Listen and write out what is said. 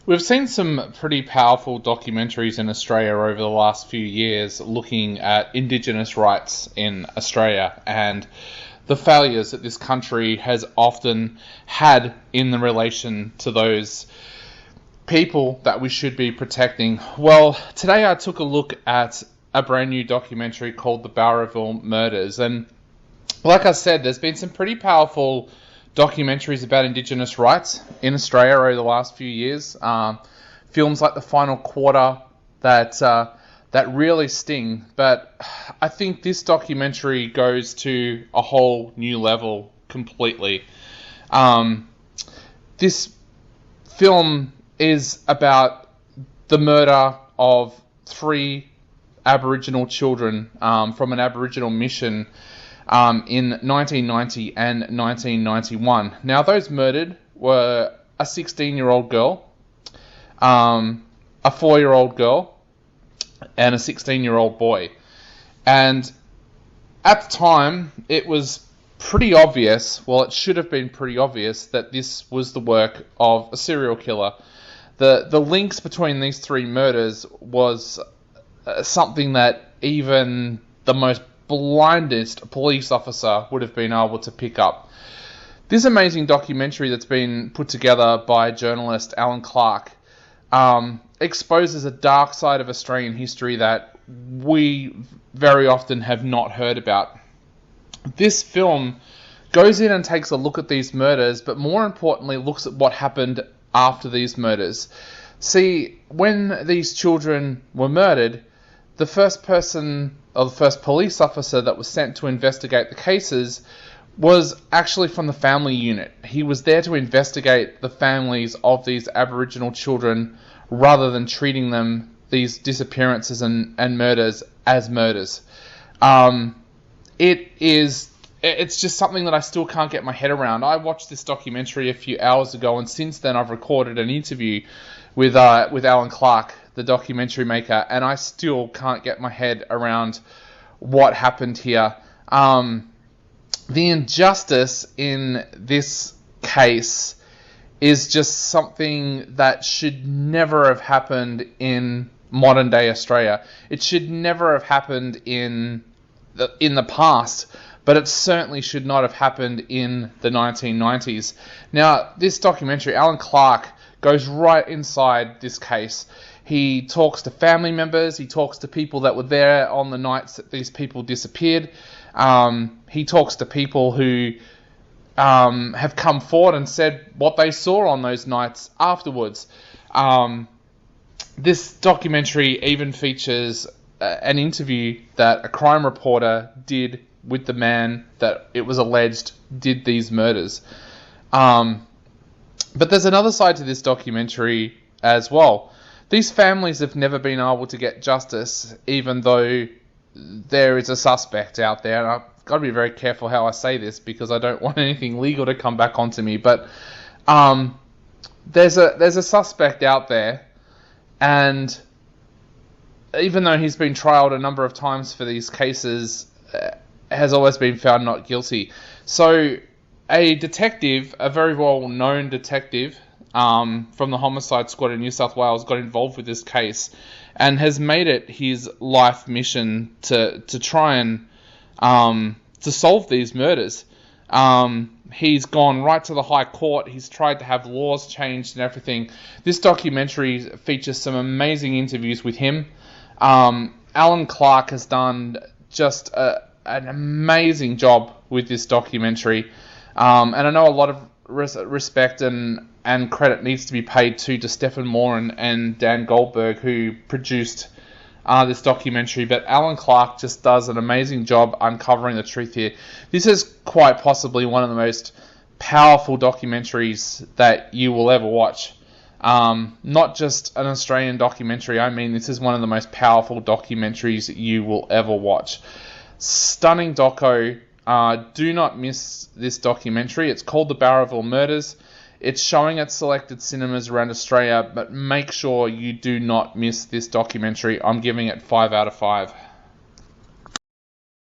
We've seen some pretty powerful documentaries in Australia over the last few years looking at Indigenous rights in Australia and the failures that this country has often had in the relation to those people that we should be protecting. Well, today I took a look at a brand new documentary called the Bowraville Murders, and like I said, there's been some pretty powerful documentaries about Indigenous rights in Australia over the last few years. Films like The Final Quarter that really sting, but I think this documentary goes to a whole new level completely. This film is about the murder of 3 Aboriginal children from an Aboriginal mission in 1990 and 1991. Now, those murdered were a 16-year-old girl, a 4-year-old girl, and a 16-year-old boy. And at the time, it was pretty obvious, well, it should have been pretty obvious, that this was the work of a serial killer. The links between these 3 murders was something that even the most blindest police officer would have been able to pick up. This amazing documentary that's been put together by journalist Alan Clark exposes a dark side of Australian history that we very often have not heard about. This film goes in and takes a look at these murders, but more importantly looks at what happened after these murders. See, when these children were murdered, the first person, or the first police officer that was sent to investigate the cases was actually from the family unit. He was there to investigate the families of these Aboriginal children rather than treating them, these disappearances and murders, as murders. It's just something that I still can't get my head around. I watched this documentary a few hours ago, and since then I've recorded an interview with Alan Clark, the documentary maker, and I still can't get my head around what happened here. The injustice in this case is just something that should never have happened in modern day Australia. It should never have happened in the past, but it certainly should not have happened in the 1990s. Now, this documentary, Alan Clark goes right inside this case. He talks to family members, he talks to people that were there on the nights that these people disappeared. He talks to people who have come forward and said what they saw on those nights afterwards. This documentary even features an interview that a crime reporter did with the man that it was alleged did these murders. But there's another side to this documentary as well. These families have never been able to get justice, even though there is a suspect out there. And I've got to be very careful how I say this because I don't want anything legal to come back onto me. But there's a suspect out there, and even though he's been trialed a number of times for these cases, has always been found not guilty. So a detective, a very well-known detective from the homicide squad in New South Wales, got involved with this case and has made it his life mission to try and to solve these murders. He's gone right to the High Court. He's tried to have laws changed and everything. This documentary features some amazing interviews with him. Alan Clark has done just an amazing job with this documentary. And I know a lot of respect and credit needs to be paid to Stephen Moore and Dan Goldberg, who produced this documentary, but Alan Clark just does an amazing job uncovering the truth here. This is quite possibly one of the most powerful documentaries that you will ever watch. Not just an Australian documentary, I mean this is one of the most powerful documentaries you will ever watch. Stunning doco. Do not miss this documentary. It's called The Bowraville Murders. It's showing at selected cinemas around Australia, but make sure you do not miss this documentary. I'm giving it 5 out of 5.